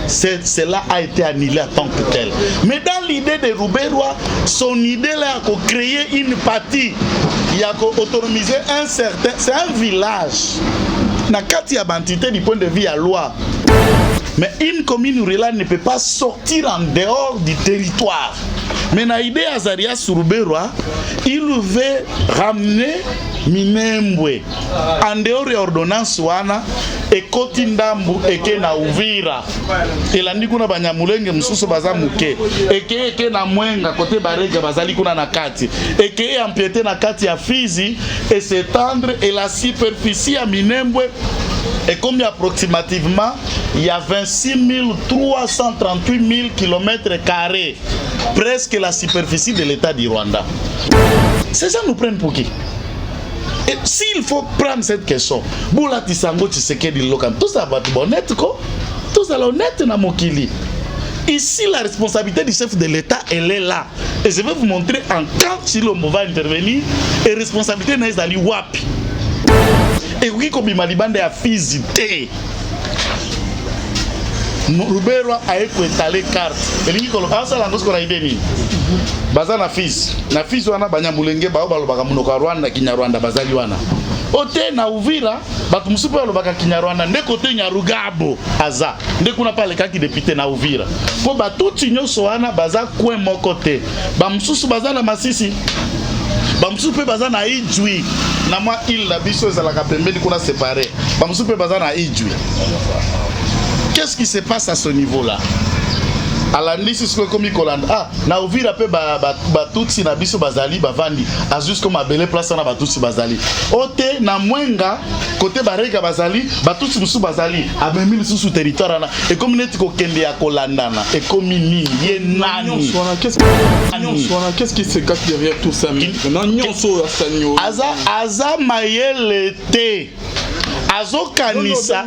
cela a été annulé en tant que tel. Mais dans l'idée de Rouberwa, son idée là, a créé une partie, il a autonomisé un certain, c'est un village. Na kati ya bantité du point de vue à loi. Mais une commune rurale ne peut pas sortir en dehors du territoire. Mais na idée Azaria Rouberwa, il veut ramener Minembwe en dehors de l'ordonnance wana et Kotindambu eke na Uvira. Elandi kuna banyamulenge msusu baza muke. Eke na Mwenga kote Barega bazali kuna na kati. Eke empiéter na kati ya Fizi et s'étendre et la superficie à Minembwe est comme approximativement il y a 26 338 000 km², presque la superficie de l'État du Rwanda. Ces gens nous prennent pour qui? Et s'il faut prendre cette question, Boula Tisango Tshisekedi Lokam, tout ça va être honnête, tout ça honnête na mokili. Ici, la responsabilité du chef de l'État, elle est là. Et je vais vous montrer en quand Chilombo va intervenir, et responsabilité n'est pas wapi. Et oui, comme il m'a dit, il a visité. Rouberwa a étalé carte. Et il dit que ça l'angos qu'on a idée. Baza na fils wana banyamulenge bao balobaka munoko Rwanda Kinyarwanda bazali wana. Ote na Uvira batu musupe balobaka Kinyarwanda nde kote Nyarugabo aza. Nde kuna pale kaki député na Uvira. Po batuti nyonso wana baza coin moko te. Ba mususu baza na Masisi. Ba mususu pe baza na Ijwi. Na mwa il la biso ezalaka pembeni kuna séparé. Ba mususu pe baza na Ijwi. Qu'est-ce qui se passe à ce niveau-là? Alandi comme Kolanda. Ah, na Uvira pe batutsi na biso bazali bavandi. A juste comme abele place na batutsi bazali. Ote na Mwenga côté Barega bazali, batutsi musu bazali. Abemi musu territoire na. Et comme neti ko kende ya Kolanda na. Et comme ni ye nani. Qu'est-ce qui se cache derrière tout ça? Aza mayele te. Azo kanisa.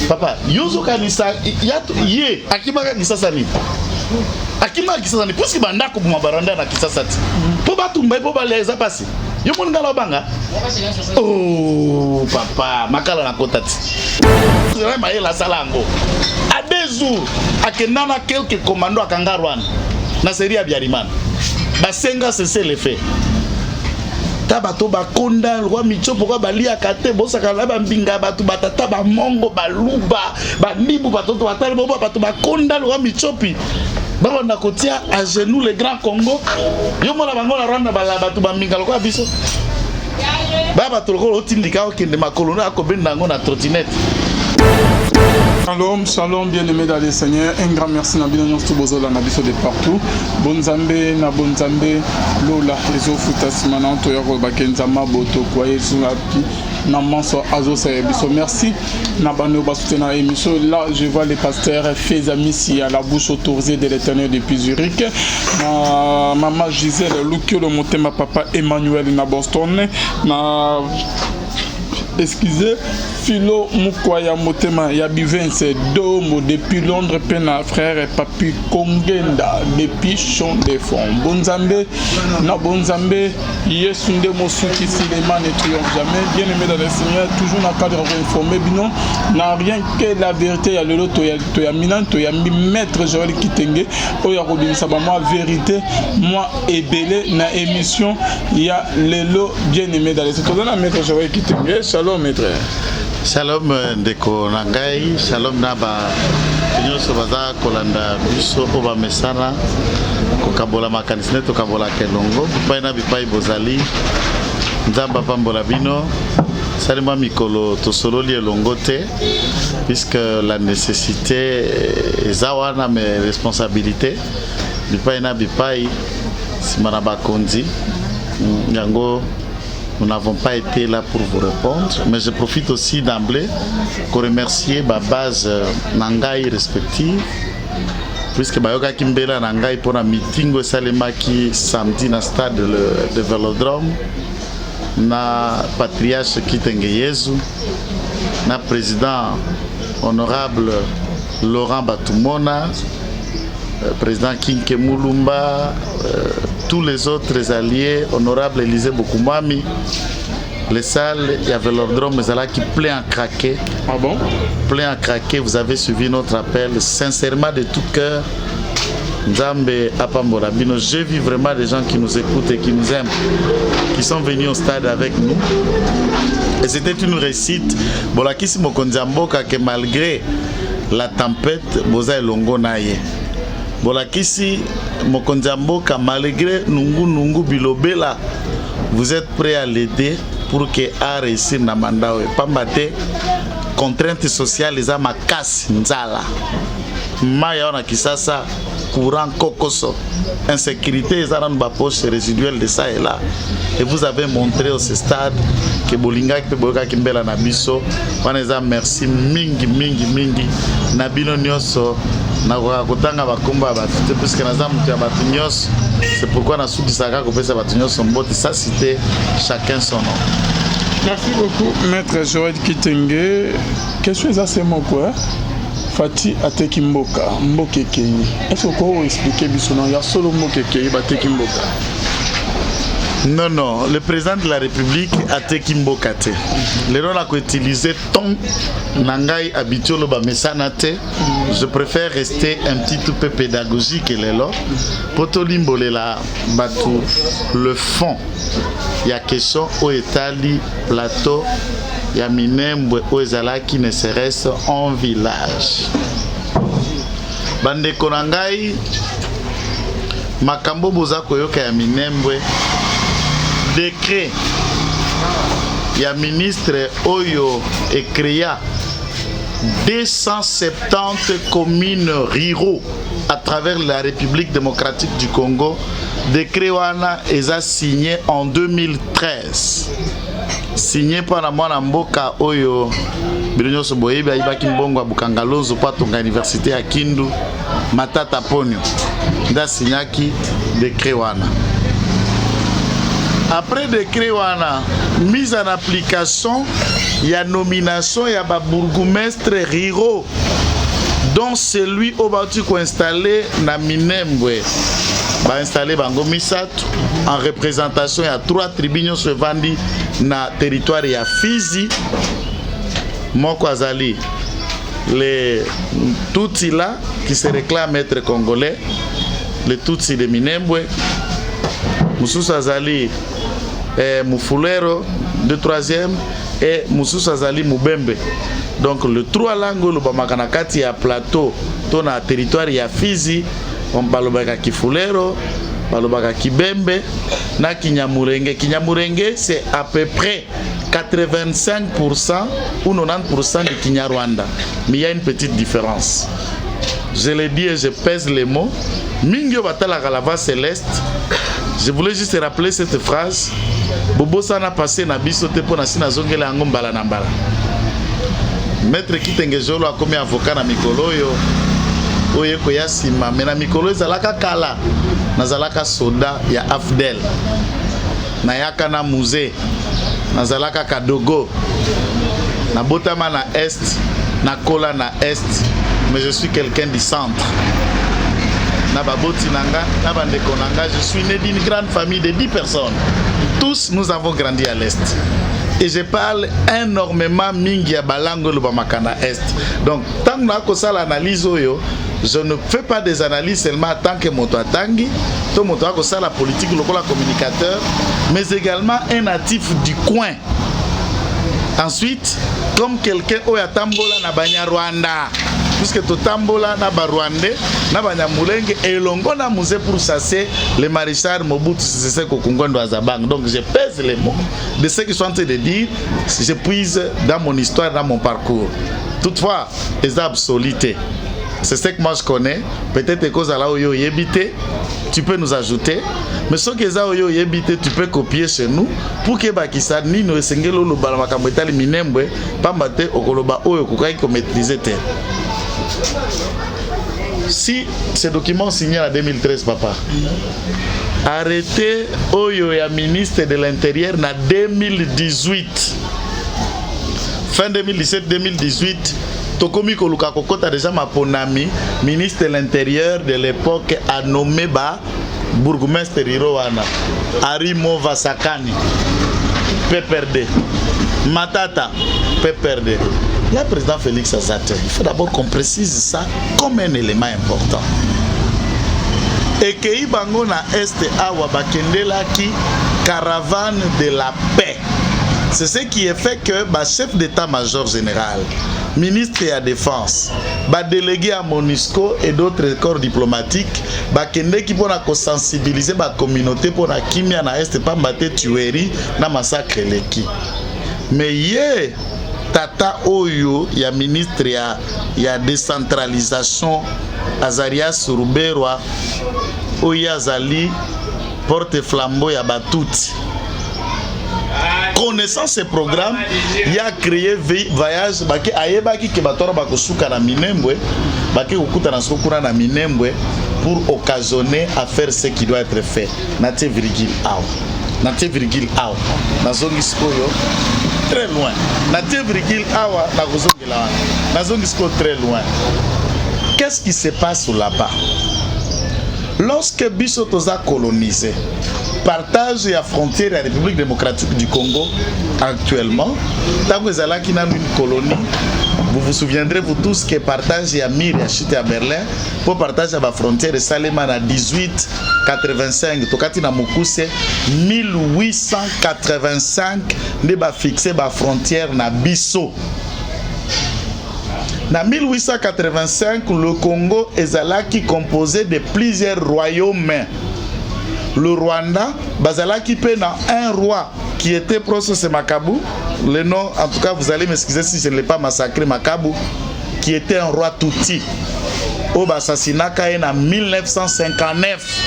Papa, yozo kanisa ye akimaka kisasa ni. Akimaka kisasa ni puisque bandako buma baranda na kisasa ti. Po batumba po baleza pasi. Yo mon ngala banga. Oh papa, makala na kota ti. Zera maye la salango. A 2 jours, akendana quelques commandos akanga Rwanda. Na série ya Biarimana. Basenga cesser les faits. Tabato bakonda roi micho pourquoi balia kate bosaka la bambinga batu batata ba mongo baluba bandibu batoto batali bobo batu bakonda roi michopi baba na kotia à genoux le grand Congo yo mona bango la Rwanda bala batu bambinga lokwa biso baba toloko otindika okende makolo na akobenda ngo na trottinette. Shalom, shalom, bien-aimés dans le Seigneur. Un grand merci na bino nyonso bozola na biso de partout. Bonzambe na bonzambe lola ezo futasima na to yako bakenzama boto kwa Yesu api na manso azo sa biso. Merci na bano basute na émission. Là, je vois les pasteurs Fezamissi à la bouche autorisée de l'Éternel depuis Zurich. Maman Gisèle Lukio le motema papa Emmanuel na Boston. Na excusez Philo Mukwaya Motema Yabivense Domo depuis Londres Pena frère Papi Kongenda depuis Champ des Fonds. Bonzambe na Bonzambe Yesunde Mosuki Sileman ne triomphe jamais. Bien aimé dans le Seigneur, toujours na cadre informé binon n'a rien que la vérité ya lelo to ya minan to ya maître Joël Kitenge oya kobimisa ba moi vérité moi ebele na émission ya lelo bien aimé dans le Seigneur. Na maître Joël Kitenge. Shalom maître. Shalom ndeko nangai, shalom naba nyonso baza kolanda biso oba mesana kokabola makanisne to kabola kelongo bipai na bipai bozali nzamba pambola bino salima mikolo to sololi elongo te puisque la nécessité ezawana mes responsabilités bipai na bipai simana bakonzi yango. Nous n'avons pas été là pour vous répondre, mais je profite aussi d'emblée pour remercier ma base Nangai respective, puisque Bayoka Kimbela Nangai pour un meeting au Salemaki samedi dans le stade de Vélodrome, na patriarche Kitenge Yezu, na président honorable Laurent Batumona, président Kinke Mulumba, tous les autres alliés, honorable Élisée Bokumami, Les salles, il y avait l'ordrome, mais là qui plein à craquer. Ah bon? Plein à craquer, vous avez suivi notre appel. Sincèrement, de tout cœur, Nzambe Apambola Bino, j'ai vu vraiment des gens qui nous écoutent et qui nous aiment, qui sont venus au stade avec nous. Et c'était une réussite. Bolakisi Mokonzamboka que malgré la tempête, Boza Elongo Naye. Bolakisi Mokonzamboka malgré Nungu Bilobela, vous êtes prêts à l'aider pour que a réussi na mandat. Pambate contraintes sociales les ama casse nzala. Maya on a kisasa courant kokoso. Insécurité les armes poche résiduelle de ça et là. Et vous avez montré au stade que Bolinga qui Bolinga Kimbela Nabiso, on les a merci mingi Nabino Nyoso na kutanga bakumba batute puisque nazamu ya batunyos, c'est pourquoi na souki saka ko pesa batunyos son bote, ça c'était chacun son nom. Merci beaucoup maître Joël Kitenge. Question est assez quoi? Fati ateki mboka mbokekeni. Est-ce que vous expliquer bisono ya solo mbokekeni bateki mboka? Non, le président de la République a teki mboka te. Le rôle a utilisé ton nangai habituel le bamesanate. Je préfère rester un petit peu pédagogique et les lots. Poto limbole la batu le fond. Il y a question au étali plateau. Il y a Minembwe au ezala qui ne serait-ce en village. Bande konangai makambo bozako yoka ya Minembwe. Décret, il y a ministre Oyo et créa 270 communes ruraux à travers la République démocratique du Congo. Décret Wana est signé en 2013. Signé par la Mwana Mboka Oyo Bilonyo Soboyebi Aibaki Mbongo à Bukangalozo Patonga Université à Kindu Matata Ponyo. Da signaki décret Wana. Après décret wana mise en application, il y a nomination, il y a ba bourgmestre ruraux dont celui au Batuko installé na Minembwe ba installé bango misatu en représentation, il y a 3 tribunaux se vendus na territoire ya Fizi Moko Azali les Tutsi là qui se réclament être congolais, les Tutsi de Minembwe Moussous Azali Moufulero, le 3e, et Moussous Azali Moubembe. Donc le 3 langues, le Bamakanakati à plateau, ton territoire ya Fizi, on parle de Kifulero, on parle de Kibembe, na Kinyamurenge. Kinyamurenge, c'est à peu près 85% ou 90% de Kinyarwanda. Mais il y a une petite différence. Je l'ai dit et je pèse les mots. Mingyo Batala Galava Céleste. Je voulais juste rappeler cette phrase. Bobo sana passé na biso te pona sina zongela yango mbala na mbala. Maître Kitenge Jolo a commis avocat na mikolo yo. Oye ko ya sima mais na mikolo ezalaka kala. Nazalaka soda ya Afdel. Na yaka na musée. Nazalaka Kadogo. Na botama na est, na kola na est, mais je suis quelqu'un du centre. Je suis né d'une grande famille de 10 personnes. Tous nous avons grandi à l'Est. Et je parle énormément mingi ya balango le bamakana Est. Donc, tant que ça l'analyse, je ne fais pas des analyses seulement en tant que moto atangi, tout moto que ça la politique, le communicateur, mais également un natif du coin. Ensuite, comme quelqu'un au Yatambola na banya Rwanda. Puisque tout tambola na barwandais na banyamulenge et longo na musée pour chasser les maréchals Mobutu Sese Seko Kungwendo Azabang. Donc je pèse les mots de ce qu'ils sont en train de dire, je puise dans mon histoire, dans mon parcours. Toutefois, les absolutés, c'est ce que moi je connais. Peut-être que ça là où yo yébité, tu peux nous ajouter. Mais ce que ça où yo yébité, tu peux copier chez nous pour que bakisa ni no sengelo lo bala makambetali Minembwe pambate okoloba oyo kokai ko maîtriser terre. Si ce document signé en 2013, papa, arrêté Oyo ya ministre de l'Intérieur en 2018, fin 2017-2018, Tokomi Koluka Kokota déjà ma ponami, ministre de l'Intérieur de l'époque a nommé ba bourgmestre Riroana, Arimo Vasakani. PPRD. Matata, PPRD. Il y a le président Félix Azate. Il faut d'abord qu'on précise ça comme un élément important. Et que Ibango na Est Awa Bakendela qui caravane de la paix. C'est ce qui est fait que le chef d'état-major général, ministre de la Défense, délégué à MONUSCO et d'autres corps diplomatiques, qui pour sensibiliser la communauté pour la kimia na Est pas battre tuerie na massacre leki. Mais hier, Tata Oyo, il y a ministre il y a décentralisation Azarias Ruberwa, Oya Zali porte flambeau ya batuti. Connaissant ce programme, il a créé voyage baki ayebaki ke batora bakosuka na Minembwe, baki okuta na sokura na Minembwe pour occasionner à faire ce qui doit être fait. Natie virgule aw. Natie virgule aw. Nazongi skoyo très loin. Natie virgule awa na kozongela wana. Nazongi sko très loin. Qu'est-ce qui se passe là-bas? Lorsque Bissotos a colonisé, partage la frontière de la République démocratique du Congo actuellement, tant que Zalaki n'a une colonie, vous vous souviendrez vous tous que partage à Mir et Chute à Berlin pour partager la frontière de Salema en 1885, Tokati na Mokuse 1885 ne ba fixé la frontière na Bisso. En 1885, le Congo est composé de plusieurs royaumes. Le Rwanda, Bazalaki pena un roi qui était Procès Makabu. Le nom, en tout cas, vous allez m'excuser si je ne l'ai pas massacré, Makabu, qui était un roi Tutsi. Au assassinat en 1959.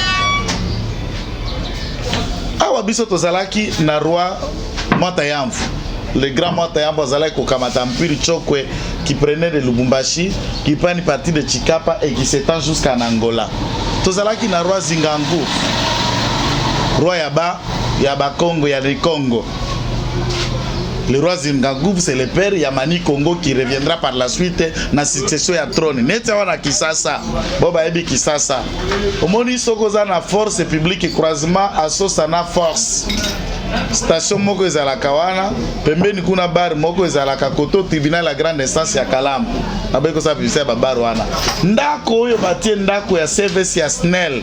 Awabiso Tozalaki na roi Matayamfu. Le grand Matayamfu Bazalaki Kokamatampiri Chokwe qui prenait de Lubumbashi, qui prend une partie de Chikapa et qui s'étend jusqu'en Angola. Tozalaki na roi Zingangu. Roi Yaba Congo, Yaba Congo. Le roi Zingangu, c'est le père Yamani Congo qui reviendra par la suite na succession ya trône. Neta wana Kisasa, Boba Ebi Kisasa. Omoni Sokoza na force publique croisement asosa na force. Station moko ezalaka wana, pembeni kuna bar moko ezalaka koto tribunal la grande instance ya Kalamu. Abeko sa bise ba bar wana. Ndako oyo batie ndako ya service ya SNEL.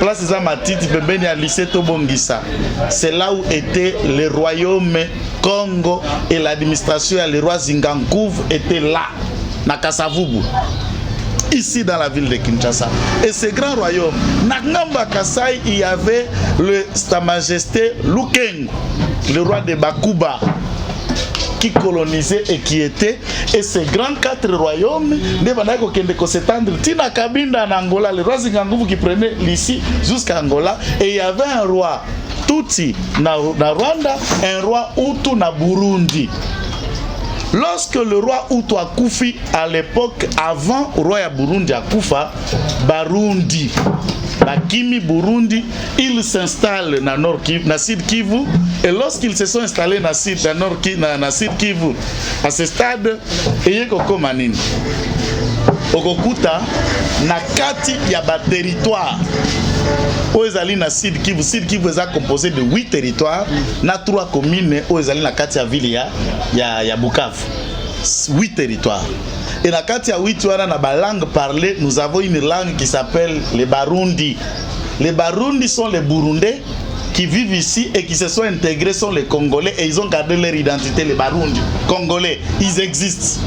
Place za matiti pembeni ya lycée Tobongisa. C'est là où était le royaume Congo et l'administration ya le roi Zingankuv était là na Kasavubu. Ici dans la ville de Kinshasa. Et ce grand royaume, Nangamba Kasai, il y avait Sa Majesté Lukeng, le roi de Bakuba, qui colonisait et qui était. Et ces grands 4 royaumes, s'étendre Tina Kabinda en Angola, le roi Zinganguvu qui prenait l'ici jusqu'à Angola. Et il y avait un roi Tutsi na Rwanda, un roi Hutu na Burundi. Lorsque le roi Hutu a Koufi à l'époque, avant le roi Burundi a Koufa, Barundi, Bakimi Burundi, ils s'installent dans Nord Kivu, dans Sud Kivu, et lorsqu'ils se sont installés dans Sud Kivu, à ce stade, il y a Koko Manine. Okokuta, na kati ya ba territoire. Oezali na Sud Kivu est composé de 8 territoires, na 3 communes, Oezali na kati ya ville ya Bukavu. 8 territoires. Et na kati ya 8 wana na ba langue parlée, nous avons une langue qui s'appelle les Barundi. Les Barundi sont les Burundais qui vivent ici et qui se sont intégrés sont les Congolais et ils ont gardé leur identité, les Barundi. Congolais, ils existent.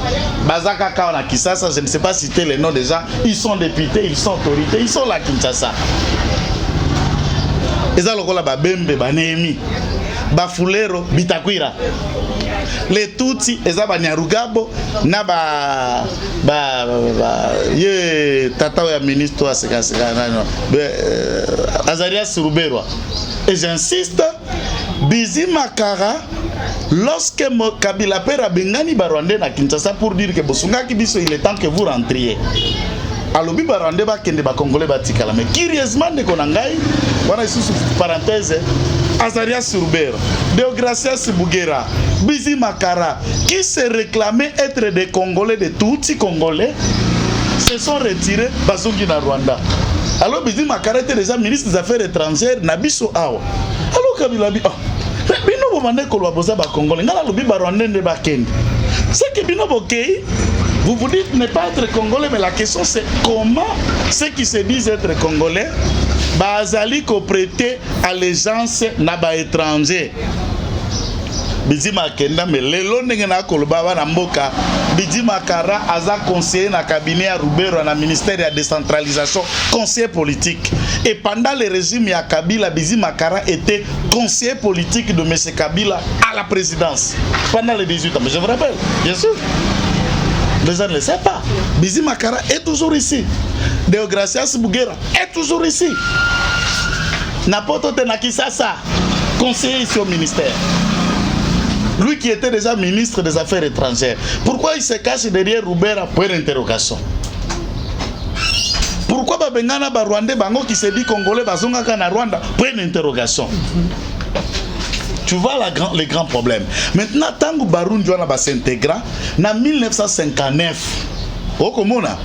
Bazaka Kaona Kisasa, je ne sais pas citer les noms des gens, ils sont députés, ils sont autorités, ils sont là Kinshasa. Eza lokola Babembe, Banemi, Bafulero, Bitakwira. Les Tutsi, eza Banyarugabo, na ye tata ya ministre Azarias Ruberwa. Et j'insiste, Bizi Makara, lorsque Kabila Pera Bengani Barwande na Kinshasa pour dire que Bosungaki Biso, il est temps que vous rentriez. Alobi Barwande ba kende ba Congolais batikala. Mais curieusement de Konangai, voilà sous parenthèse, Azarias Ruberwa, Deogracias Bugera, Bizi Makara, qui se réclamaient être des Congolais, des Tutsi Congolais, se sont retirés Bazungi na Rwanda. Alors Bizi Makara était déjà ministre des Affaires étrangères na biso awa. Alors Kabila bi bande ko boza ba congolais ngala lobi ba rwandais ne ba kende. C'est que bino bokei, vous vous dites ne pas être congolais, mais la question c'est comment ceux qui se disent être congolais bazali ko prêter allégeance na ba étranger. Bizima Kenda, mais lelo ndenge na koloba na mboka Bizima Kara aza conseiller na cabinet à Rubero na ministère de la décentralisation, conseiller politique. Et pendant le régime ya Kabila, Bizima Kara était conseiller politique de M. Kabila à la présidence pendant les 18 ans. Mais je vous rappelle, bien sûr. Les gens ne le savent pas. Bizima Kara est toujours ici. Deogracias Bouguera est toujours ici. Napoto Tenakisasa, conseiller ici au ministère. Lui qui était déjà ministre des Affaires étrangères. Pourquoi il se cache derrière Rubera? Point d'interrogation. Pourquoi Babengana Rwandais Bango qui se dit Congolais Bazonga Kana Rwanda? Point d'interrogation. Tu vois les grands problèmes. Maintenant, tant que Barundi s'intègre, en 1959, au Komona,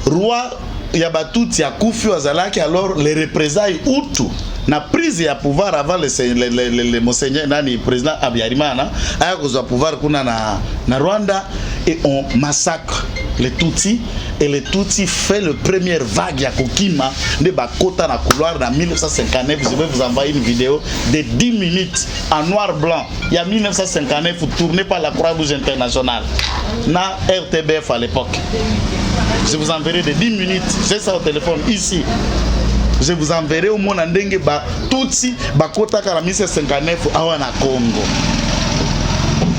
roi Yabatuti a Koufi Azalaki, alors les représailles Hutu. Na prise ya pouvoir avant le monseigneur nani président Abiyarimana a cause pouvoir kuna na Rwanda et on massacre les Tutsis et les Tutsis fait le première vague ya Kokima de Bakota na couloir en 1959. Je vais vous envoyer une vidéo de 10 minutes en noir blanc. Il y a 1959 tourné par la Croix-Rouge internationale na RTBF à l'époque. Je vous enverrai de 10 minutes, j'ai ça au téléphone ici. Je vous enverrai au monde en dengue ba Tutsi bakota kala 1959 awa na Congo.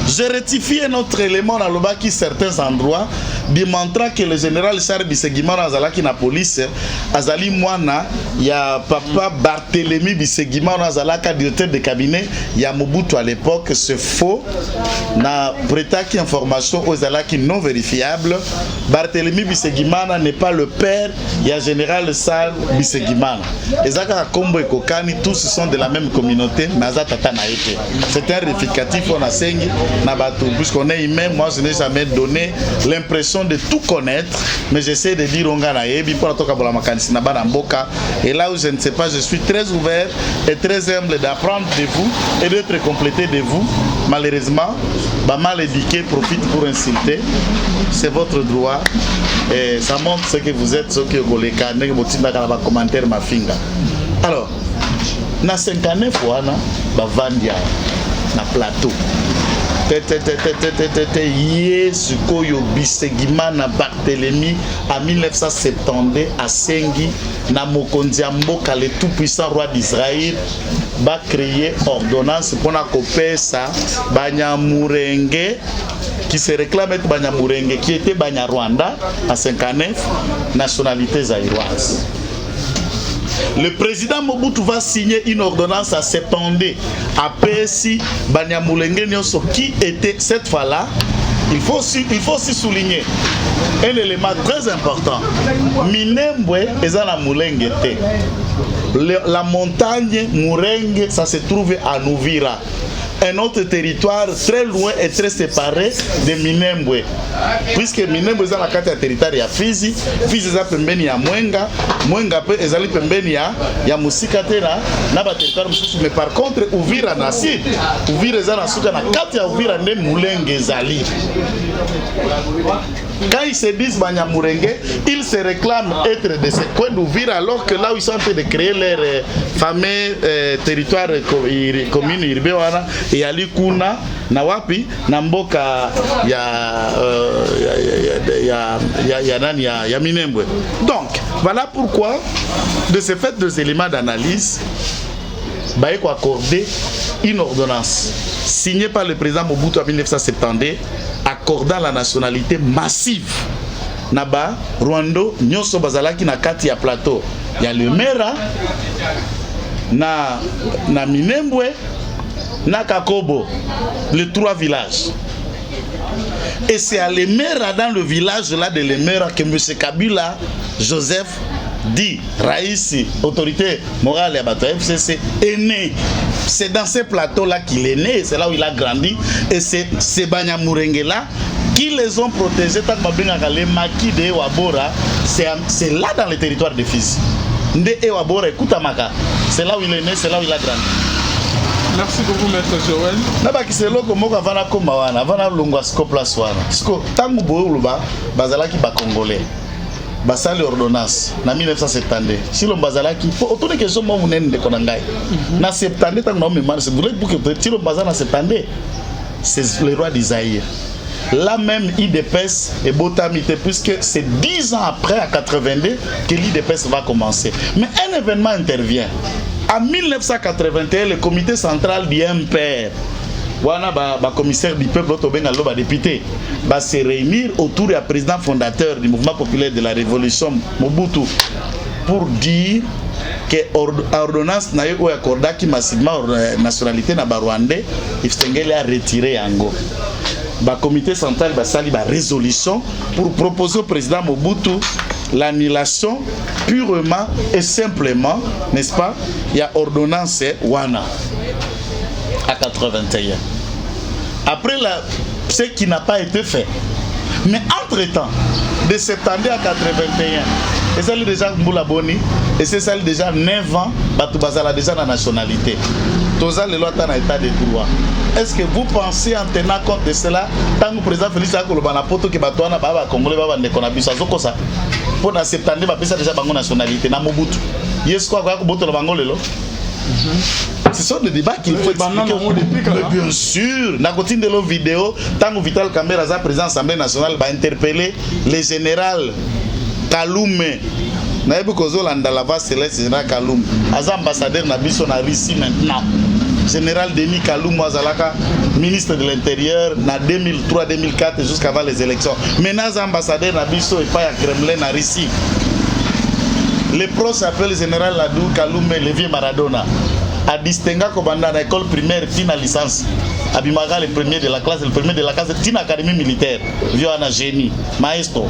Je rectifie un autre élément dans le bas qui certains endroits démontrant que le général Charles Bisegimana azalaki na police azali mwana ya papa Barthélemy Bisegimana azalaka directeur de cabinet ya Mobutu à l'époque. C'est faux. Na prêtaki information aux azalaki non vérifiable. Barthélemy Bisegimana n'est pas le père ya général Charles Bisegimana. Ezaka Kombo et Kokani tous sont de la même communauté mais azatata na été. C'est un rectificatif on a sengi. Puisqu'on est humain, moi je n'ai jamais donné l'impression de tout connaître, mais j'essaie de dire et là où je ne sais pas, je suis très ouvert et très humble d'apprendre de vous et d'être complété de vous. Malheureusement, mal éduqué profite pour insulter, c'est votre droit et ça montre ce que vous êtes, ce que vous êtes, commentaire ma finga. Alors, na 59 fois Bavandia na plateau. Yesukoyo Bisegimana Barthélemy en 1972 à Sengi na mokonzi mboka le tout puissant roi d'Israël va créer ordonnance pour na kopesa Banyamurenge qui se réclame être Banyamurenge qui était Banyarwanda à 59 nationalité zaïroise. Le président Mobutu va signer une ordonnance à 72 à PSI Banyamulenge Nyoso qui était cette fois-là. Il faut aussi souligner un élément très important. Minembwe ezana Mulenge te. La montagne Murenge, ça se trouve à Uvira. Un autre territoire très loin et très séparé de Minembwe. Puisque Minembwe est dans la carte territoire ya Fizi, Fizi est pembeni ya Mwenga, Mwenga pe ezali pembeni ya Musika tena na ba territoire mususu. Mais par contre Uvira na sud, Uvira est na suka na carte ya Uvira ne Mulenge ezali. Quand ils se disent Banyamurenge, ils se réclament être de ce coin d'Uvira alors que là où ils sont en train de créer leur fameux territoire commune urbaine et ali kuna na wapi na mboka ya Minembwe. Donc voilà pourquoi de ce fait des éléments d'analyse baeko accordé une ordonnance signée par le président Mobutu en 1972 accordant la nationalité massive naba Rwando nyoso bazalaki na kati ya plateau ya Lemera na Minembwe na Kakobo, les 3 villages. Et c'est à Lemera, dans le village là de Lemera, que M. Kabila Joseph dit Raïsi, autorité morale et abattoir FCC, est né. C'est dans ces plateaux-là qu'il est né, c'est là où il a grandi. Et c'est ces Banyamurenge là qui les ont protégés. Tant que les maquis de Ewabora, c'est là dans le territoire de Fizi. Nde Ewabora, écoute Amaka, c'est là où il est né, c'est là où il a grandi. Merci beaucoup, Maître Joël. Nabakiselo komoko avana komawana, avana longwa place wana. Siko tangu bouluba bazalaki ba congolais. Basali ordonnance na 1970. Si l'on bazalaki, autour de question moi munene de konangai. Na 70 tangu na mémoire, c'est voulez pour que si l'on bazana 70, c'est le roi d'Isaïe. Là même IDPS est botamité puisque c'est 10 ans après à 82 que l'IDPS va commencer. Mais un événement intervient. En 1981, le comité central du MPR, le commissaire du peuple, le député, va se réunir autour du président fondateur du mouvement populaire de la révolution, Mobutu, pour dire que l'ordonnance n'a eu accordé qui massivement la nationalité na Rwandais, il a retiré Yango. Le comité central va saluer la résolution pour proposer au président Mobutu l'annulation purement et simplement, n'est-ce pas? Il y a ordonnance Wana à 81. Après ce qui n'a pas été fait. Mais entre-temps, de 70 à 81, et ça déjà Mboula Boni, et c'est ça déjà 9 ans, Batubazala déjà la nationalité. Toza le loi en état de droit. Est-ce que vous pensez en tenant compte de cela, tant que le président Félix Akoloba poto que Batouana Baba Congolais Baba Nekonabisa Zokosa, pour la 70 ans, déjà bango nationalité, na Mobutu. Yes quoi, quoi, Boto Bango Lelo? Ce sont des débats qu'il faut expliquer. Mais bien sûr, dans le de nos vidéos, tant que Vital Kamerhe, président de l'Assemblée nationale, va interpeller le général Kaloum. Naïbou Kozo Landalava, c'est le général Kaloum. Az ambassadeur Nabiso na Russie maintenant. Général Denis Kaloum Wazalaka, ministre de l'Intérieur, na 2003-2004 jusqu'avant les élections. Maintenant, ambassadeur Nabiso et pas à Kremlin na Russie. Le pro s'appelle le général Ladou Kaloum Levier Maradona. A distingué comme dans l'école primaire, Tina licence. Abimaga le premier de la classe, Tina académie militaire. Viana génie, maestro.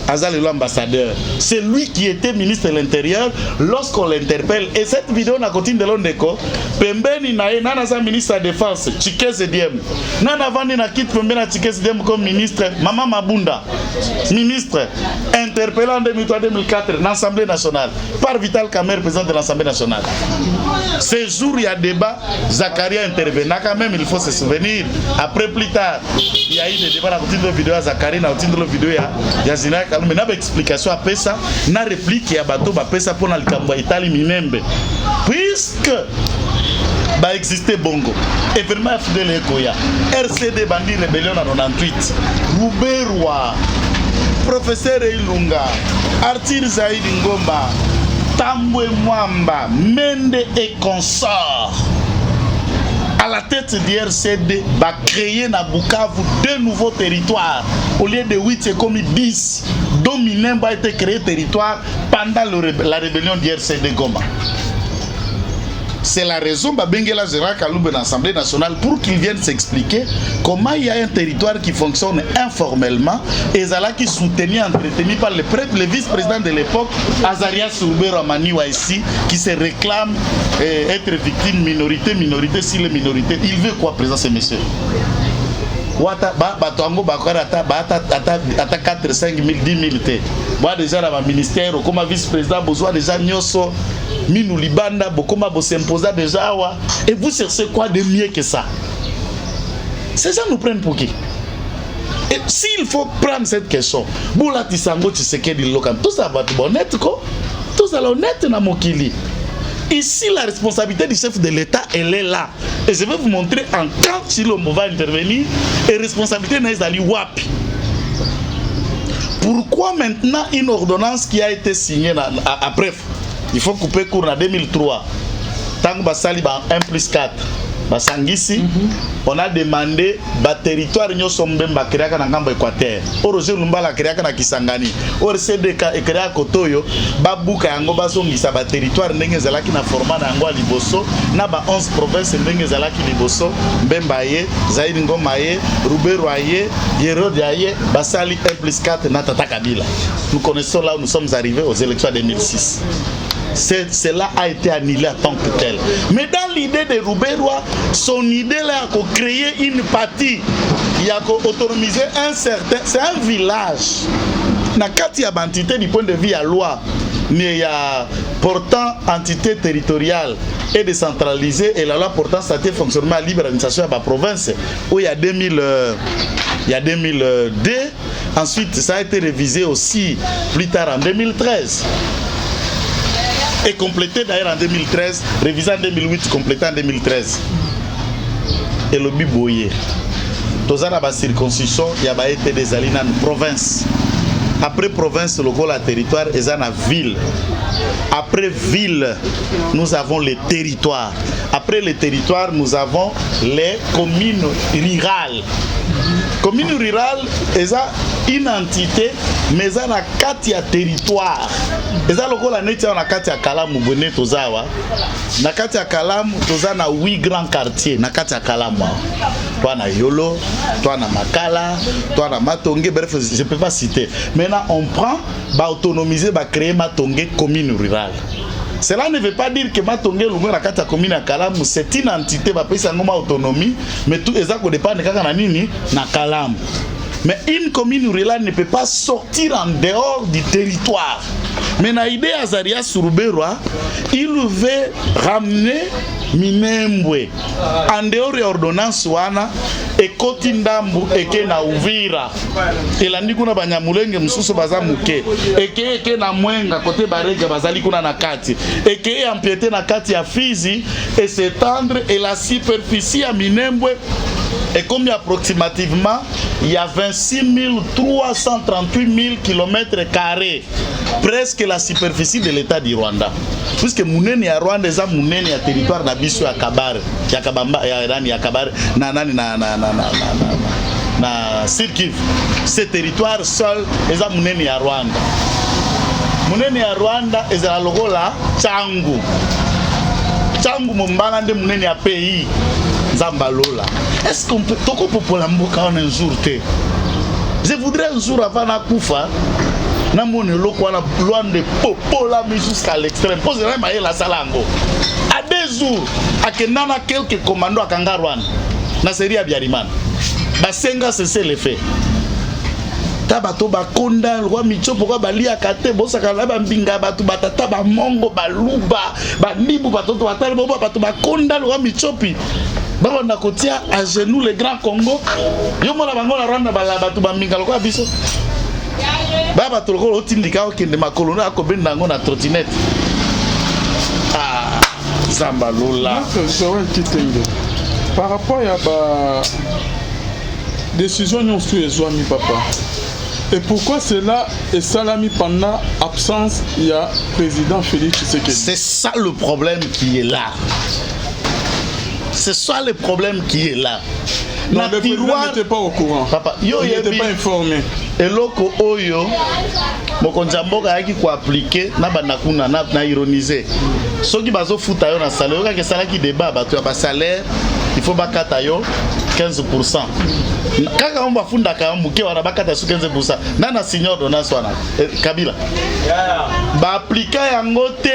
Azal l'ambassadeur. C'est lui qui était ministre de l'Intérieur lorsqu'on l'interpelle. Et cette vidéo n'a continué de l'ondeko. Pembeni nae nana sa ministre de la Défense, Chikese Diem. Nana vandi na quitte Pembeni na Chikese Diem comme ministre, Mama Mabunda, ministre, interpellé en 2003-2004 dans l'Assemblée nationale par Vital Kamerhe, président de l'Assemblée nationale. Ce jour, il y a débat, Zakaria intervenant quand même, il faut se souvenir. Après, plus tard, il y a eu des débats, dans la vidéo à Zakaria, dans la vidéo à Zina. Mais n'a pas explication à ça, n'a réplique à bateau à ça pour le Kamba Italie Minembe. Puisque bah existait Bongo, événement FDL Ekoya, RCD Bandi Rébellion en 98, Rouberwa, professeur Ilunga, Arthur Zaïd Ngomba, Tambwe Mwamba, Mende et consorts. À la tête du RCD, va créer na Bukavu 2 nouveaux territoires. Au lieu de 8, c'est comme 10. Dont Minemba a été créé territoire pendant la rébellion du RCD Goma. C'est la raison que Bengela Gérard Kaloum dans l'Assemblée nationale pour qu'il vienne s'expliquer comment il y a un territoire qui fonctionne informellement et Zala qui soutenu, entretenu par le vice-président de l'époque, Azaria Sourbe Ramaniwa ici, qui se réclame être victime minorité, si les minorités. Il veut quoi, présent ce monsieur? Wata batongo bakwara ata 4 5 000 10 000 te moi déjà dans le ministère comme vice-président besoin déjà nyoso minou libanda bokoma bo s'imposer déjà wa et vous cherchez quoi de mieux que ça? Ces gens nous prennent pour qui? Et s'il faut prendre cette question Boula Tisango Tshisekedi Lokam tout ça va être honnête quoi, tout ça honnête na mokili. Ici, la responsabilité du chef de l'État, elle est là. Et je vais vous montrer en quand Chilombo va intervenir et responsabilité Naïzali Wapi. Pourquoi maintenant une ordonnance qui a été signée après, il faut couper court en 2003, tant que Bassali 1+4, Bassangisi, on a demandé le territoire de Nyosombe créé dans le Équateur. Roger Lumba la créé dans Kisangani. Or CDK est créé à Kotoyo, Babouka Yango Basongisa ba territoire ndenge zalaki na format na Yango Liboso, na ba 11 provinces ndenge zalaki Liboso, Mbembaye, Zaïd Ngomaye, Rouberwaye, Yerodiaye, Basali 1+4 na Tata Kabila. Nous connaissons là où nous sommes arrivés aux élections de 2006. Cela a été annulé en tant que tel. Mais dans l'idée de Rouberwa, son idée là a créé une partie, il a autonomisé un certain, c'est un village. Na kati ya bantité du point de vue à loi, il y a portant entité territoriale et décentralisée et la loi portant statut de fonctionnement libre d'administration à la province où il y a 2002. Ensuite, ça a été révisé aussi plus tard en 2013. Et complété d'ailleurs en 2013, révisé en 2008, complété en 2013. Et le biboyer. Dans la circoncision, il y a été des alliés dans la province. Après province, le gros territoire est dans la ville. Après ville, nous avons les territoires. Après les territoires, nous avons les communes rurales. Commune rurale est une entité, mais elle a 4 territoires. Et ça, le neti na 4 Kalamu bone tozawa. Na 4 Kalamu toza na 8 grands quartiers na 4 Kalamu. Toi na Yolo, toi na Makala, toi na Matonge, bref, je ne peux pas citer. Maintenant, on prend, va autonomiser, va créer Matonge commune rurale. Cela ne veut pas dire que Matonge, la commune à Kalamu, c'est une entité, va payer sa autonomie, mais tout est ça qu'on dépend de na Kalamu. Mais une commune rurale ne peut pas sortir en dehors du territoire. Mais dans l'idée Azaria Suruberwa, il veut ramener Minembwe en dehors de l'ordonnance wana et Kotindambu et Kena Uvira. Et la Nikuna Banyamulenge Msuso Bazamuke et Kena Mwenga côté Barega Bazali Kuna Nakati et qui empiété Nakati à Fizi et s'étendre et la superficie à Minembwe. Et comme approximativement, il y a 26 338 000 km², presque la superficie de l'État du Rwanda. Puisque Mouneni à Rwanda, c'est Mouneni à territoire d'Abisso à Kabar, Yakabamba, Yakabar, na Sirkiv. Ce territoire seul, c'est Mouneni à Rwanda. Mouneni à Rwanda, c'est la logo là, Tchangu. Tchangu Mombala de Mouneni à pays. Zambalola. Est-ce qu'on peut toko popola mboka un jour te? Je voudrais un jour avant la Koufa na mone loko na loin de popola mais jusqu'à l'extrême. Posez moi la salango. À 2 jours, à Kenana quelques commandos à Kangarwan. Na série à Biariman. Basenga c'est le fait. Tabato bakonda roi micho pourquoi bali akate bosaka la bambinga batu batata ba mongo baluba ba nibu batoto batale boba batu bakonda roi michopi. On a côté à genoux le Grand Congo. Yo mona bango la Rwanda bala batu bambinga lokwa biso. Baba toloko otindika okende makolo na ko benda ngo na trottinette. Ah, Zambalola. Par rapport à la décision nous sous les amis papa. Et pourquoi cela est salami pendant absence il y a président Félix Tshisekedi? C'est ça le problème qui est là. C'est ça le problème qui est là. Non, le président n'était pas au courant. Papa, il n'était pas informé. Et loko oyo, mokonjamboka yaki ko appliquer na banakuna na ironiser. Soki bazo futa yo na salaire, yo ka sala ki débat bato ya ba salaire, il faut bakata yo 15%. Kaka on va funda ka muke wana bakata su 15%. Nana signor dona swana Kabila. Ba appliquer yango te,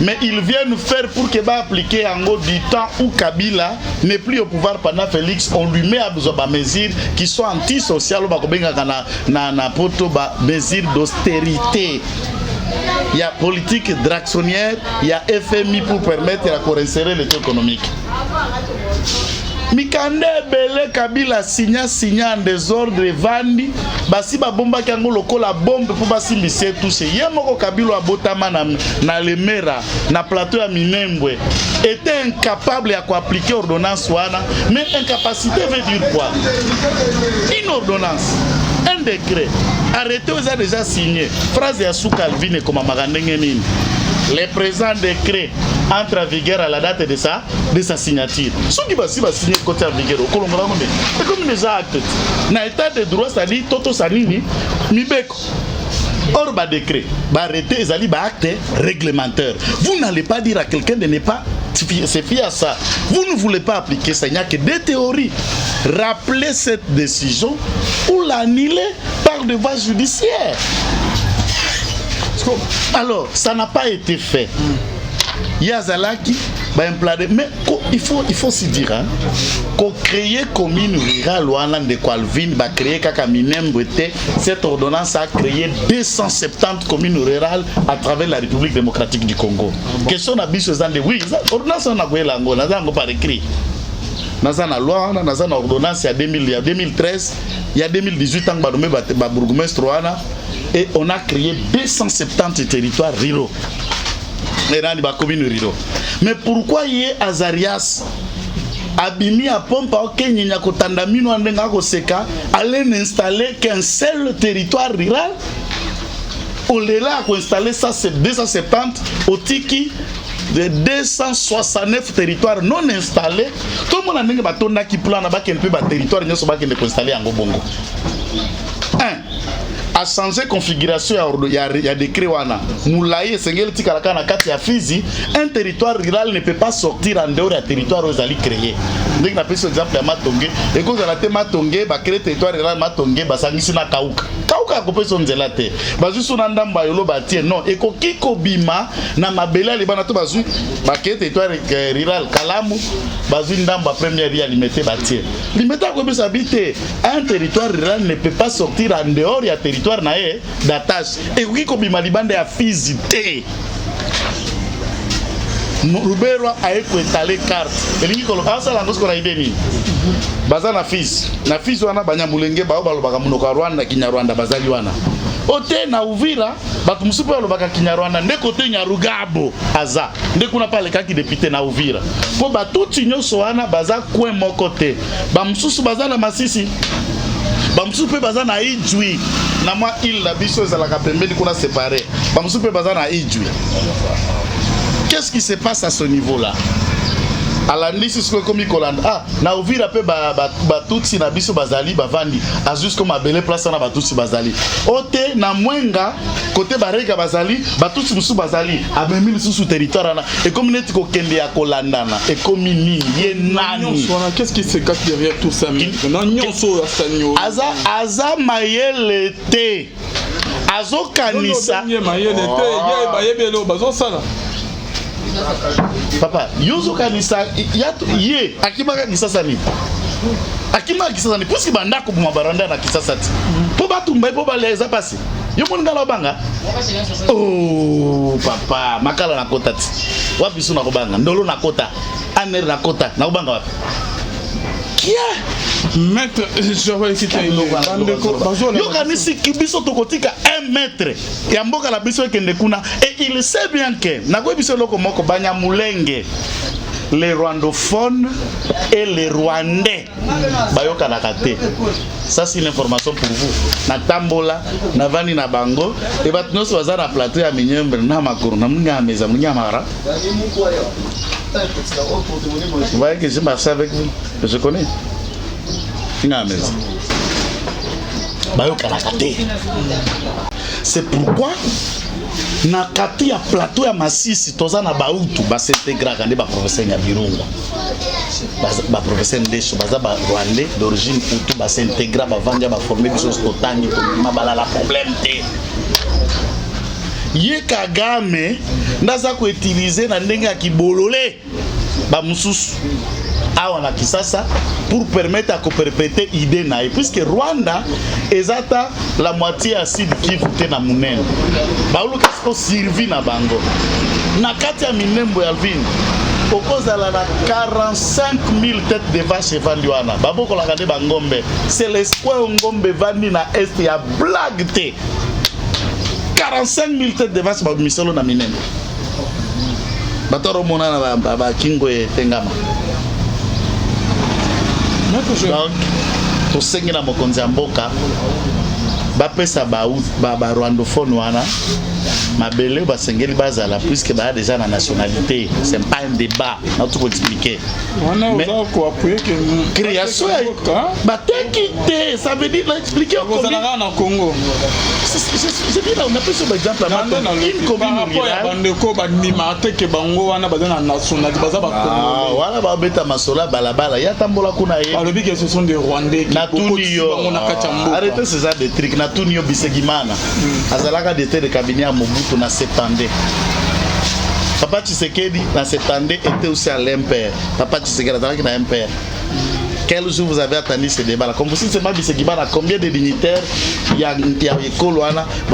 mais ils viennent faire pour que ba appliquer yango du temps où Kabila n'est plus au pouvoir pendant Félix, on lui met à besoin de mesures qui sont antisociales ou ba kobenga na poto ba mesures d'austérité. Il y a politique draconnière, il y a FMI pour permettre à réinsérer l'état économique. Mikande Bele Kabila signa en désordre vandi basi ba bomba kango lokola bombe pour basi mbise touché yemoko Kabila abotama na lemera na plateau ya Minembwe était incapable à appliquer ordonnance wana. Mais incapacité veut dire quoi? Une ordonnance, un décret arrêté vous a déjà signé phrase ya sous Calvin comme magandenge nini. Les présents décrets entrent en vigueur à la date de sa signature. Ceux qui vont signer côté en vigueur, c'est comme des actes. Dans l'état de droit, c'est-à-dire Toto Sanini, Mibeko. Or, le décret, arrêter les actes réglementaires. Vous n'allez pas dire à quelqu'un de ne pas se fier à ça. Vous ne voulez pas appliquer ça. Il n'y a que des théories. Rappelez cette décision ou l'annuler par des voies judiciaires. Alors, ça n'a pas été fait. Yazalaki, Mais il faut se dire, hein, qu'on crée commune rurale, ouana de Calvin, va créer Kakaminembrete. Cette ordonnance a créé 270 communes rurales à travers la République démocratique du Congo. Question n'a pas de oui, ordonnance on a goué l'ango, n'a pas écrit. Naza na loi, naza na ordonnance il y a 2013, il y a 2018 ans ba bourgmestre wana et on a créé 270 territoires ruraux. Mais pourquoi y est Azarias Abimi à Pompa Kenya Kotandamino Andenga Koseka allait n'installer qu'un seul territoire rural? On est là pour installer ça, c'est 270 au Tiki de 269 territoires non installés. Tout le monde a dit que qui plan na un peu de territoire ne sont pas installés en Gobongo. A changé configuration il y a décret wana moulaye sengel tikalaka na kati ya Fizi, un territoire rural ne peut pas sortir en dehors du territoire où ils allaient créer. Ndenge na pesi exemple ya Matonge et cause la te Matonge ba créer territoire rural Matonge ba sangisi na Kauka ko peso nzela te bazu suna ndamba yolo batie non et ko kiko bima na mabela le bana to bazu ba créer territoire rural Kalamu bazu ndamba première ya limité batie limité ko peso habiter un territoire rural ne peut pas sortir en dehors du territoire nae d'attache et kiko bima libande ya Fizi te. Rubero a étalé carte. Et lui, quand on a la noce qu'on a idée, baza na fils wana banyamulenge bao balobaka munoka Rwanda Kinyarwanda bazali wana. Ote na Uvira batu musupu balobaka Kinyarwanda nde kote Nyarugabo aza. Nde kuna pale kaki député na Uvira. Po batuti nyonso wana baza kwen moko te. Ba mususu baza na Masisi. Ba mususu pe baza na Ijwi. Na mwa il la biso ezalaka pembeni kuna séparé. Ba mususu pe baza na Ijwi. Qu'est-ce qui se passe à ce niveau-là? À la Nice, c'est comme Nicoland. Ah, na Uvira pe batutsi na biso bazali bavandi. A juste comme abele place na batutsi bazali. Ote na Mwenga côté barega bazali, batutsi musu bazali. Abemi musu territoire na. Et comme net ko kende ya kolandana. Et comme ni yenani. Qu'est-ce qui se cache derrière tout ça? Non nyonso asanyo. Aza mayele te. Azo kanisa. Mayele te, ye bayebelo bazo sala. Papa, yozo kanisa ye akimaka kisasa ni. Akimaka kisasa ni puisque bandako buma baranda na kisasa ti. Po batumba po baleza pasi. Yo monga banga. Oh papa, makala na kota ti. Wapi suna ko banga? Ndolo na kota. Aner na kota. Na banga wapi? Maître, je vais quitter yo kanisi kibiso tokotika 1 mètre ya mboka la biso kende kuna et il sait bien que na ko biso loko moko banya mulenge les rwandophones et les rwandais bayoka na kate. Ça c'est l'information pour vous. Na tambola na vani na bango et batno so za na plateau ya minyembre na makuru na munga meza munga mara. Vous voyez que je marche avec vous, je connais. C'est pourquoi na kati ya plateau ya Masisi toza na bautu ba s'intégrer quand ba professeur ya Birunga ba professeur Ndesho baza ba Rwandais d'origine Hutu ba s'intégrer ba vanja ba former biso stotangi ma bala la problème te. Ye Kagame ndaza ko utiliser na ndenge ya kibolole ba mususu awa na Kisasa pour permettre à perpétuer idée naïe puisque Rwanda ezata la moitié acide Kivu te na munene baulu kasko servi na bango na kati ya minembo ya Alvin okozala na 45 000 têtes de vache vendues wana baboko la kade bangombe c'est l'espoir ngombe vandi na est ya blague te 45 000 têtes de vache ba misolo na minembo batoro mona na ba kingo tengama. Donc, to sengi na mokonzi ya mboka bapesa ba rwandophone wana mabele basengeli bazala puisque ba déjà na nationalité, c'est pas un débat na tout expliquer. Mais création ba tekité, ça veut dire expliquer au Congo. Je dis là on a pris par exemple une commune voilà ba beta masola balabala ya tambola kuna ye. Alors que ce sont des Rwandais qui arrêtez ces genre de trucs na tunio bisegimana azalaka de terre cabinet à Mobutu na 7 ans Papa Tshisekedi, dans cette année, était aussi à l'Impère. Papa Tshisekedi, dans l'Impère. Quel jour vous avez attendu ce débat-là? Comme vous savez, combien de dignitaires il y a école,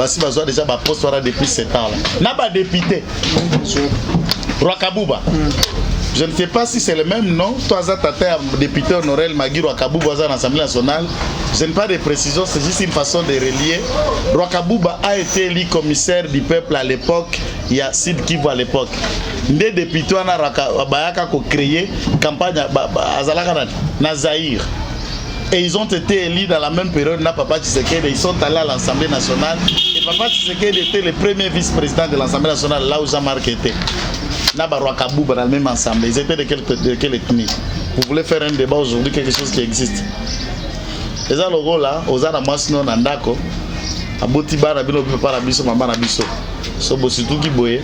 si vous avez déjà poste depuis 7 ans. N'a pas député. Rwakabouba. Je ne sais pas si c'est le même nom. Toi, député honoré Magui Rwakabouba dans l'Assemblée nationale. Je n'ai pas de précision, c'est juste une façon de relier. Rwakabouba a été élu commissaire du peuple à l'époque. Il y a Sid Kivu à l'époque. Des députés ont créé campagne à Zaïre. Et ils ont été élus dans la même période. Papa Tshisekedi, ils sont allés à l'Assemblée nationale. Et Papa Tshisekedi était le premier vice-président de l'Assemblée nationale, là où Jean-Marc était. Rwakabouba dans le même ensemble. Ils étaient de quelle ethnie? Vous voulez faire un débat aujourd'hui, quelque chose qui existe. Les gens là, aux Aramas non andako, à Botibar, à Bino, à Biso, Maman, à Biso. So, surtout qui boye,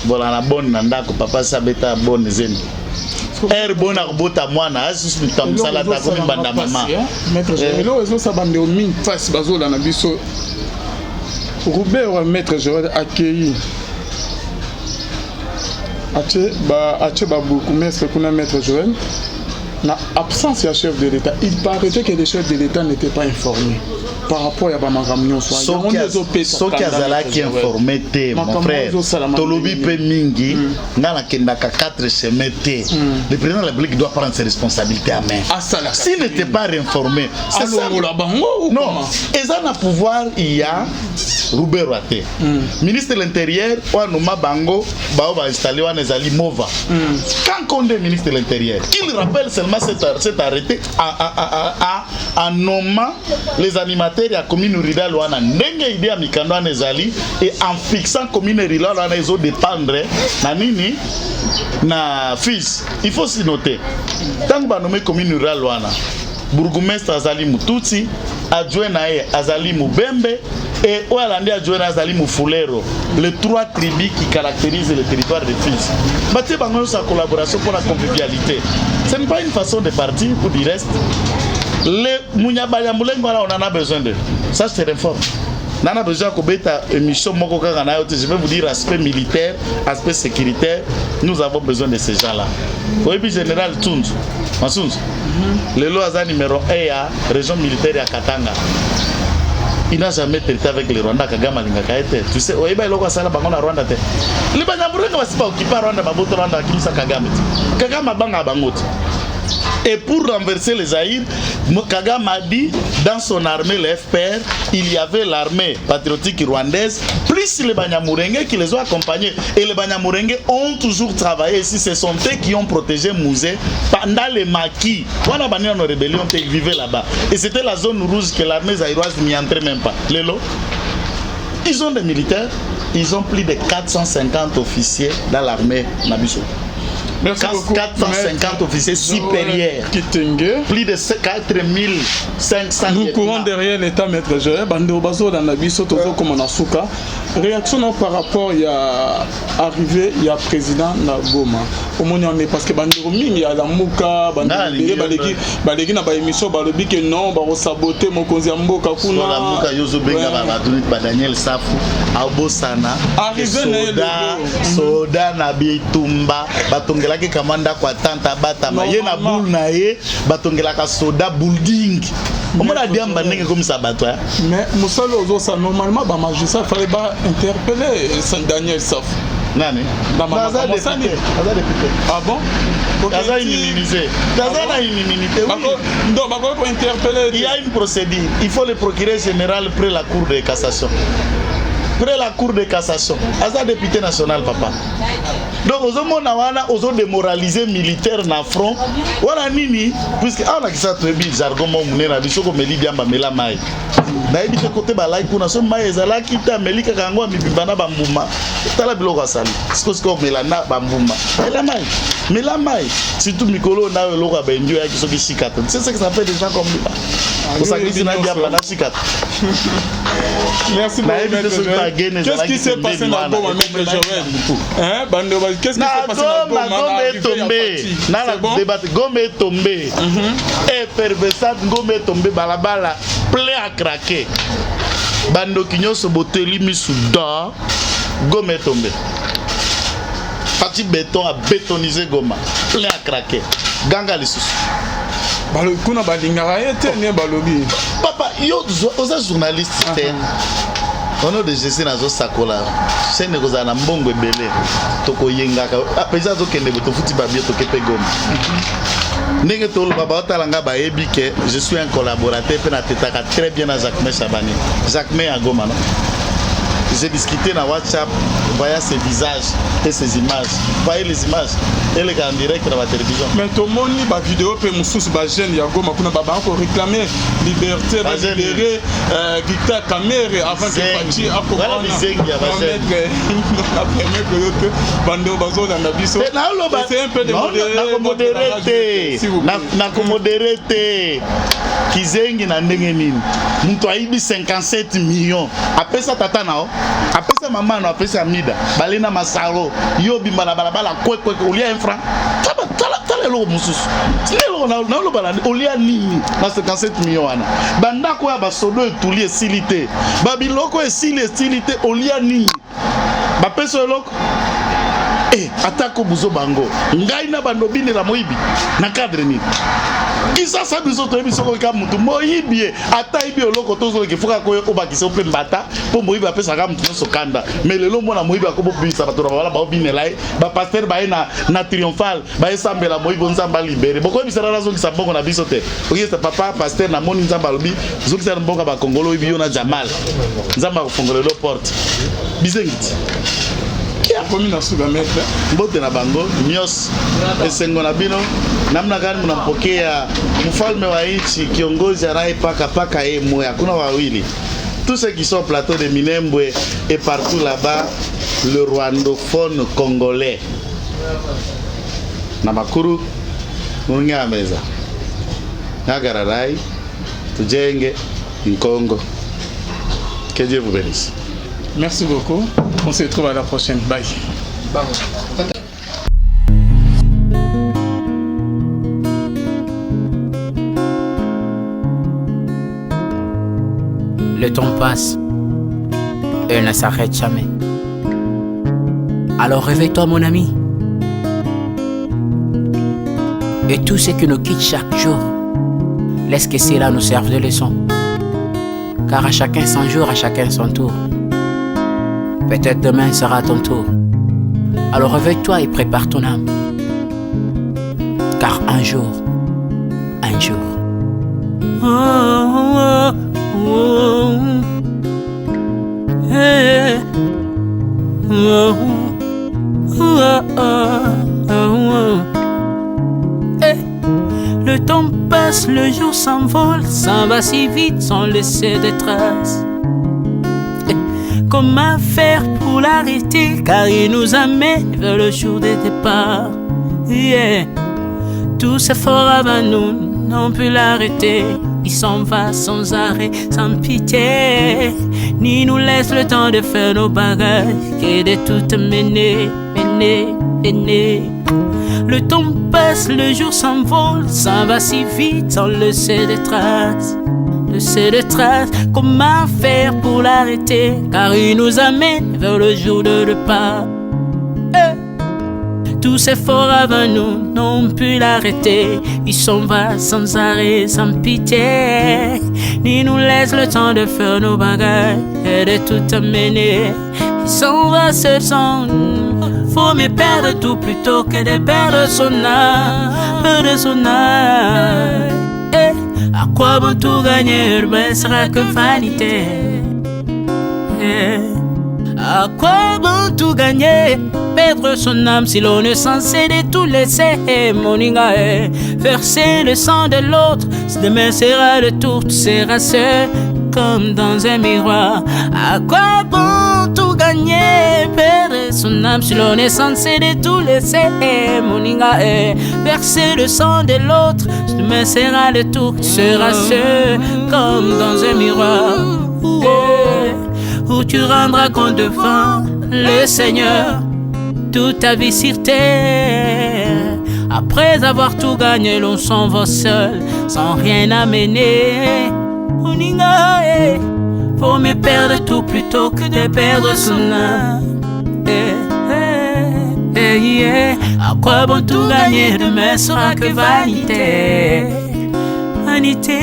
voilà la bonne andako, papa Sabeta, bonne zen. Bon arbota moana, asus mitam salata comme une bande maman. Maître Joël, ils ont bandé au mine face bazo dans la Biso. Robert, maître Joël, accueilli. Ache beaucoup, maître Joël. Na absence du chef de l'État, il paraît que les chefs de l'État n'étaient pas informés par rapport à Bamagamion. Ceux qui sont informés, mon frère, Tolobi Pemingi, n'a qu'à 4 semaines. Le président de la République doit prendre ses responsabilités à main. S'il n'était pas informé, c'est ça. Non, ils ont un pouvoir, il y a Robert Waté. Ministre de l'Intérieur, Ouanouma Bango, Bao va installer Ouanezali Mova. Quand on est ministre de l'Intérieur, il rappelle seulement cet arrêté en nommant les animateurs et la commune rurale Ouana Ndenge idée à Mikando Anezali et en fixant commune rurale Ouana ils ont dépendre na nini na fils. Il faut s'y noter. Tant que nommé commune rurale Ouana, bourgmestre Azali Mututi, adjoint nae Azali Mubembe et Oualandi adjoint Azali Mufulero, les 3 tribus qui caractérisent le territoire de Fils. Baté Bango sa collaboration pour la convivialité. Ce n'est pas une façon de partir pour du reste. Les Mouniabaya Moulengo, on en a besoin de. Ça, c'est réforme. On a besoin de émission. Je vais vous dire aspect militaire, aspect sécuritaire. Nous avons besoin de ces gens-là. Oui, puis général Tounz, le Loaza numéro 1 à région militaire à Katanga. Il n'a jamais traité avec les Rwandais. Kagame Lingakaete. Tu sais, il y a des gens qui sont Rwanda. Les Banyamourenga ne sont pas occupés à Rwanda, Rwanda, Kagame. Kagame a banga bangot. Et pour renverser les Zaïre, Kagame a dit dans son armée, le FPR, il y avait l'armée patriotique rwandaise, plus les Banyamourenga qui les ont accompagnés. Et les Banyamourenga ont toujours travaillé ici. Ce sont eux qui ont protégé Mouzé pendant les maquis. On a banni en rébellion, ils vivaient là-bas. Et c'était la zone rouge que l'armée zaïroise n'y entrait même pas. Lélo, ils ont des militaires, ils ont plus de 450 officiers dans l'armée Nabiso. 450 officiers supérieurs. Plus de 4500. Nous courons derrière l'État, maître Joël. Bando Bazo dans la Bisso, Tozo comme on a souka. Réaction par rapport, il y a arrivé, il y a président Nagoma. Au moment on est parce que Bando il y a la Mouka, Bando Balegi n'a pas émission, Balobi que non, Baro saboter mon Konziambo Kakuna. La Mouka Yozo Benga va Daniel Safou, Abosana, Soda Nabi Tumba, Batongela qui commanda quoi tanta bata, Maye na boule nae, Batongela ka soda building. On a dit comme ça bateau. Mais Moussalo Zosa normalement, bah magistrat fallait pas interpeller Saint-Daniel Saf. Nani? Daza député. Ah bon? Daza immunisé. Daza n'a immunité. Donc, pour interpeller. Il y a une procédure. Il faut le procureur général près la cour de cassation. Près la cour de cassation. Aza député national, papa. Donc, aux hommes, on a démoralisé militaire dans le front. Voilà, Nini, puisque on a qui ça très bien, jargon, mon nez, la bicho, comme Meli Biamba, Mela Maï. D'ailleurs, de côté, Balaï, pour nous, Maï, Zala, qui t'a Meli, Kakango, Mibibana, Bambouma. T'as la bilo à Sali. C'est ce qu'on met là, Bambouma. Mela Maï. Mela Maï. Surtout, Mikolo, on a le logo à Bendio, qui sont qui chicat. C'est ce que ça fait des gens comme lui. Pour ça, que Nadia, Bana, chicat. Merci beaucoup. Qu'est-ce qui s'est passé dans le Goma, maître Joël? Hein, Bando, qu'est-ce qui s'est passé dans le Goma? Goma est tombé. Et perversade, Goma est tombé. Balabala, plein à craquer. Bando Kinyo se boteli mi soudan. Goma est tombé. sorti béton, à bétoniser Goma. Plein à craquer. Ganga les sous. Kuna balingara ete ne balobi. Papa, yo oza journaliste te. Ono de jesi na zo sakola. Sene ko za na mbongo ebele. Toko yengaka. Apesa zo kende boto futi babie to kepe Goma. Ndenge to lo baba otalanga ba yebi ke je suis un collaborateur pe na tetaka très bien na Jacques Chabani. Jacques à Goma non. J'ai discuté dans WhatsApp, voyant ses visages et ses images. Voyez les images. Et les gars en direct dans la télévision. Mais tout le monde dit que vidéo peut me sous jeune Yago Makuna Baba pour réclamer liberté, libérer Victor Kamere avant que Fachi a pour voilà les aigles ya c'est un peu de modéré. Kizengi na ndenge nini. Mtu aibi 57 millions. Apesa tata nao. Apesa mama na apesa mida. Balena masalo. Yo bimba na balabala kwe olia un franc. Tala lo mususu. Lelo na lo bala olia nini na 57 millions ana. Banda ko ya basodo etuli esilité. Babiloko esilité olia nini. Bapesa eloko. Atako buzo bango. Ngai na bando bine la moibi. Na cadre nini. Kisa sa biso to biso ko ka mutu moyibi ata ibi oloko tozo ke fuka ko obakisa pe mbata po moyibi apesa ka mutu so kanda mais lelo mona moyibi akobo bisa bato bala ba obinelai ba pasteur ba na triomphal ba esambela moyibi nzamba libéré boko bisa razo ki sabongo na biso te oyesta papa pasteur na moni nzamba lobi zo ki sa mbonga ba kongolo ibi yo na Jamal nzamba ko fongolo do porte bizengiti komi na suga metre mbote na bango nyos esengo na bino namna gani mnampokea mfalme wa nchi kiongozi anayepaka moya kuna wawili tous ceux qui sont au plateau de Minembwe et partout là-bas le rwandophone congolais na makuru munga meza ngagararai tujenge Congo. Que Dieu vous bénisse. Merci beaucoup. On se retrouve à la prochaine. Bye. Le temps passe, elle ne s'arrête jamais. Alors réveille-toi mon ami. Et tout ce qui nous quitte chaque jour, laisse que cela nous serve de leçon. Car à chacun son jour, à chacun son tour. Peut-être demain sera ton tour. Alors réveille-toi et prépare ton âme. Car un jour, le temps passe, le jour s'envole, s'en va si vite sans laisser de traces. Comment faire pour l'arrêter, car il nous amène vers le jour de départ. Tout c'est fort avant nous, n'ont pu l'arrêter. Il s'en va sans arrêt, sans pitié, ni nous laisse le temps de faire nos bagages, et de tout mener. Le temps passe, le jour s'envole, s'en va si vite sans laisser de traces. Comment faire pour l'arrêter, car il nous amène vers le jour de départ. Tous ces forts avant nous n'ont pu l'arrêter. Il s'en va sans arrêt, sans pitié, ni nous laisse le temps de faire nos bagages et de tout amener. Il s'en va seul sans. Faut me perdre tout plutôt que de perdre son âme, À quoi bon tout gagner, ben sera que vanité. À quoi bon tout gagner, perdre son âme si l'on est censé de tout laisser. Moninga, verser le sang de l'autre, si demain sera le tour, tu seras seul comme dans un miroir. À quoi bon tout gagner, perdre son âme si l'on est censé de tout laisser. Moninga, verser le sang de l'autre, si demain sera le tour, tu seras seul comme dans un miroir. Où tu rendras compte devant le Seigneur toute ta vie sur terre. Après avoir tout gagné, l'on s'en va seul sans rien amener. Faut me perdre tout plutôt que de perdre son âme. À quoi bon tout gagner, demain sera que vanité. Vanité.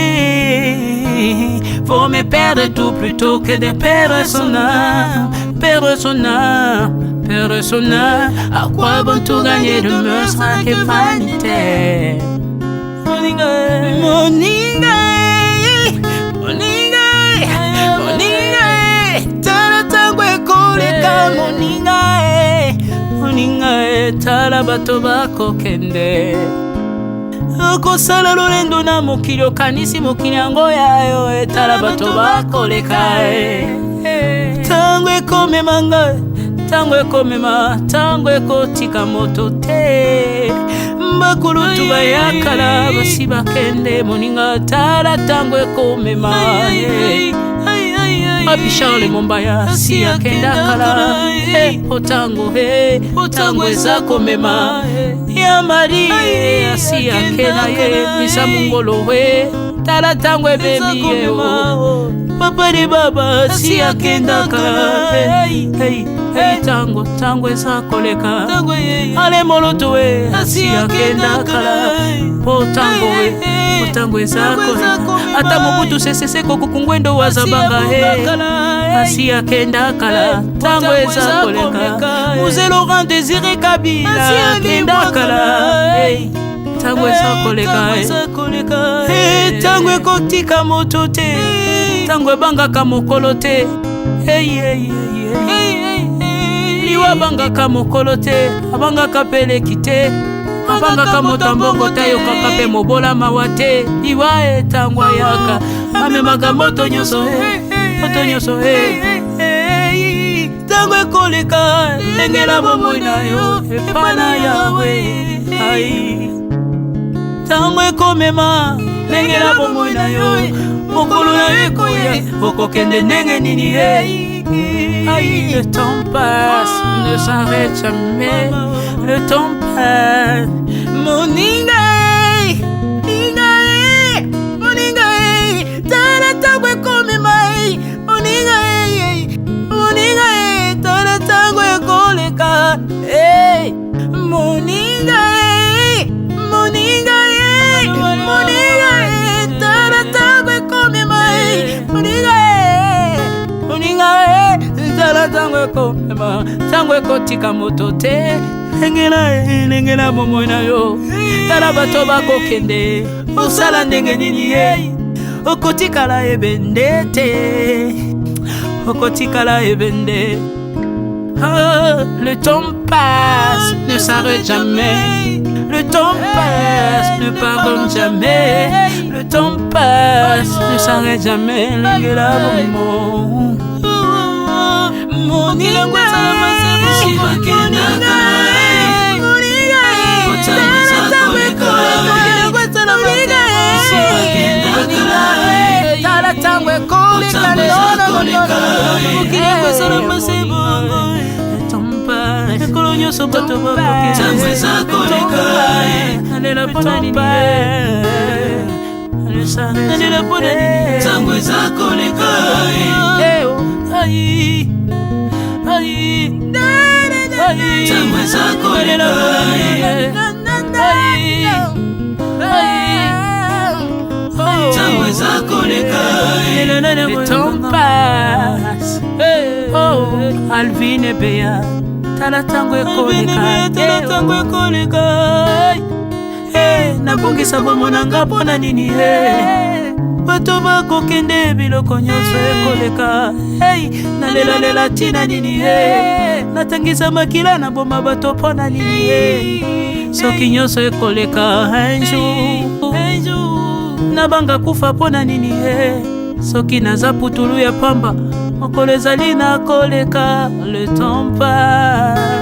Faut me perdre tout plutôt que de perdre son âme. Perdre son âme, perdre son âme. À quoi bon tout gagner, demain sera que vanité. Moninga, Moninga, Moninga, Moninga, tala tango ekoleka Moninga, Moninga, tala bato bako kende. Okosala lolendo na mokili okanisi mokili yango yayo, tala bato bakoleka. Tango ekomema ngai, tango ekomema, tango ekotika moto te. Bakulutu bayakala basi bakende Moninga, tala tango ekomema. Papi Charles Mombaya si akenda kala. Otango otango eza komema. Ya Mari si akenda Misa Mungolo tala tango ebebi Papa de Baba si akenda kala. Tango tango eza koleka. Ale moloto si akenda kala. Otango otango eza koleka. Ata Mobutu sese kokukungwendo wazabanga asi akenda kala. Tango eza koleka. Mzee Laurent Désiré Kabila akenda kala. Tango eza koleka. Tango ekotika moto te. Tango ebangaka mokolo te. Liwa bangaka mokolo te. Abangaka peleki te. Abangaka motambongo tayo kaka pe mobola mawate. Liwa tango yaka amemaka moto nyoso moto nyoso tango ekoleka engela bomoi na yo epana yawe. Tango ekomema engela bomoi na yo mokolo na yo ekoya okokende ndenge nini. Le temps passe, ne s'arrête jamais. Le temps passe. Moninga, Moninga, Moninga, tala tango ekomema. Moninga, Moninga, tala tango ekoleka. Moninga, Moninga, Moninga, tala tango ekomema. Moninga, Moninga, tala tango ekomema. Tango ekotika moto te. Engela bomoi na yo. Tala bato bakokende osala ndenge nini okotikala ebende te. Okotikala ebende. Le temps passe, ne s'arrête jamais. Le temps passe, ne pardonne jamais. Le temps passe, ne s'arrête jamais. Engela bomoi Moninga, tala tango ekoleka. Ekolo nyonso bato bakokealela mpona nini alela mpona nini tango eza koleka. Tango eza koleka. Tango eza koleka. Le temps passe. Alvin Ebeya tala tango ekoleka. Tala tango ekoleka. Nabongisa bomona nga mpona nini bato bakokende biloko nyonso ekoleka. Nalela tina nini natangisa makila na boma bato mpona nini soki nyonso ekoleka. Un jour nabanga kufa mpona nini soki naza putulu ya pamba mokolo ezali na koleka. Le temps passe.